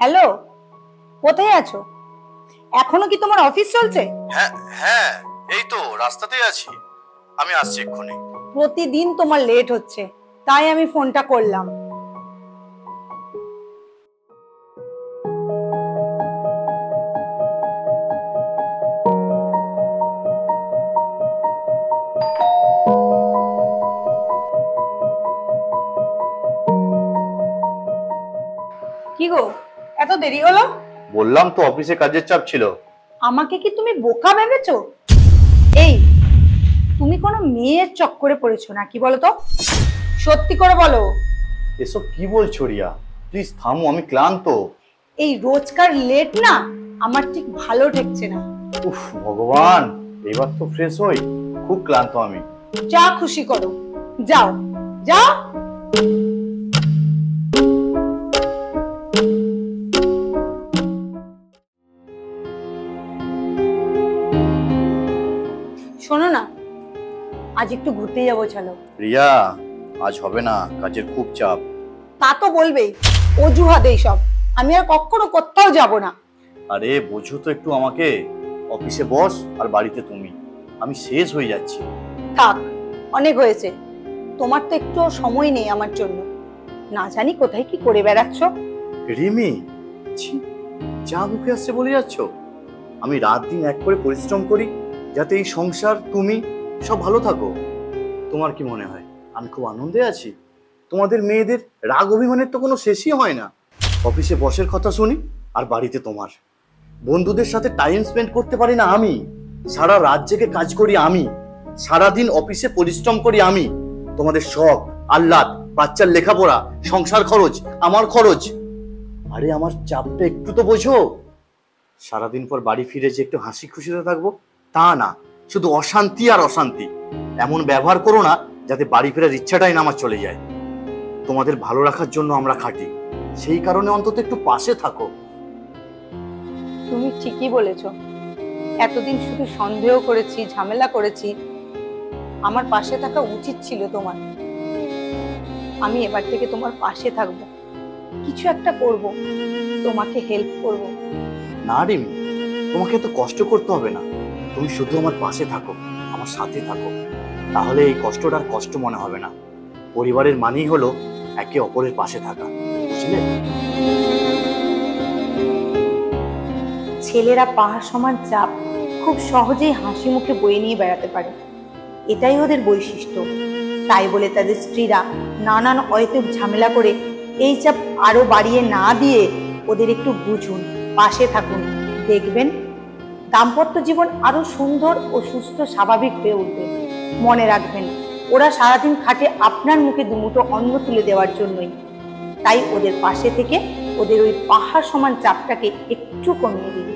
Hello, কোথায় আছো? এখনো কি তোমার অফিস চলছে? হ্যাঁ হ্যাঁ, এই তো রাস্তাতেই আছি, আমি আসছি এক্ষুনি। প্রতিদিন তোমার লেট হচ্ছে, তাই আমি ফোনটা করলাম। কি গো, এত দেরি হলো? বললাম তো অফিসে কাজের চাপ ছিল। আমাকে কি তুমি বোকা ভেবেছো? এই, তুমি কোনো মেয়ের চক্করে পড়েছো নাকি বলো তো? সত্যি করে বলো। এসব কি বলছো রিয়া? প্লিজ থামো, আমি ক্লান্ত। এই রোজকার লেট না আমার ঠিক ভালো ঠেকছে না। উফ ভগবান, এবার তো ফ্রেশ হই, খুব ক্লান্ত আমি। যা খুশি করো, যাও যাও। শোনো না, আজ একটু ঘুরতে যাবো, চলো। রিয়া, আজ হবে না, কাজের খুব চাপ। তা তো বলবেই, অজুহাত এইসব। আমি আর কখনো কোথাও যাব না। আরে বোঝো তো একটু আমাকে, অফিসে বস আর বাড়িতে তুমি, আমি শেষ হয়ে যাচ্ছি। থাক, অনেক হয়েছে। তোমার তো একটু সময় নেই আমার জন্য। না জানি কোথায় কি করে বেড়াচ্ছ। রিমি, ছি, যা মুখে আসছে বলে যাচ্ছ। আমি রাত দিন এক করে পরিশ্রম করি যাতে এই সংসার তুমি সব ভালো থাকো। তোমার কি মনে হয় আমি খুব আনন্দে আছি? তোমাদের মেয়েদের রাগ অভিমানের তো কোনো শেষই হয় না। অফিসে বসের কথা শুনি আর বাড়িতে তোমার। বন্ধুদের সাথে টাইম স্পেন্ড করতে পারি না আমি। সারা রাত জেগে কাজ করি আমি, সারাদিন অফিসে পরিশ্রম করি আমি। তোমাদের শখ, আহ্লাদ, বাচ্চার লেখাপড়া, সংসার খরচ, আমার খরচ। আরে আমার চাপটা একটু তো বোঝো। সারাদিন পর বাড়ি ফিরে যে একটু হাসি খুশিতে থাকবো তা না, শুধু অশান্তি আর অশান্তি। এমন ব্যবহার করো না যাতে বাড়ি ফেরার ইচ্ছাটাই না আমার চলে যায়। তোমাদের ভালো রাখার জন্য আমরা খাটি, সেই কারণে অন্তত একটু পাশে থাকো। তুমি ঠিকই বলেছ। এতদিন শুধু সন্দেহ করেছি, ঝামেলা করেছি। আমার পাশে থাকা উচিত ছিল তোমার। আমি এবার থেকে তোমার পাশে থাকবো, কিছু একটা করব, তোমাকে হেল্প করব। না রিমি, তোমাকে তো কষ্ট করতে হবে না। তুমি শুধু আমার পাশে থাকো, আমার সাথে থাকো, তাহলে এই কষ্টটা আর কষ্ট মনে হবে না। পরিবারের মানেই হলো একে অপরের পাশে থাকা, বুঝলে? ছেলেরা পাহাড় সমান চাপ খুব সহজেই হাসি মুখে বয়ে নিয়ে বেড়াতে পারে, এটাই ওদের বৈশিষ্ট্য। তাই বলে তাদের স্ত্রীরা নানান অহেতুক ঝামেলা করে এই চাপ আরো বাড়িয়ে না দিয়ে ওদের একটু বুঝুন, পাশে থাকুন। দেখবেন দাম্পত্য জীবন আরো সুন্দর ও সুস্থ স্বাভাবিক হয়ে উঠবে। মনে রাখবেন, ওরা সারাদিন খাটে আপনার মুখে দুমুঠো অন্ন তুলে দেওয়ার জন্যই। তাই ওদের পাশে থেকে ওদের ওই পাহাড় সমান চাপটাকে একটু কমিয়ে দিন।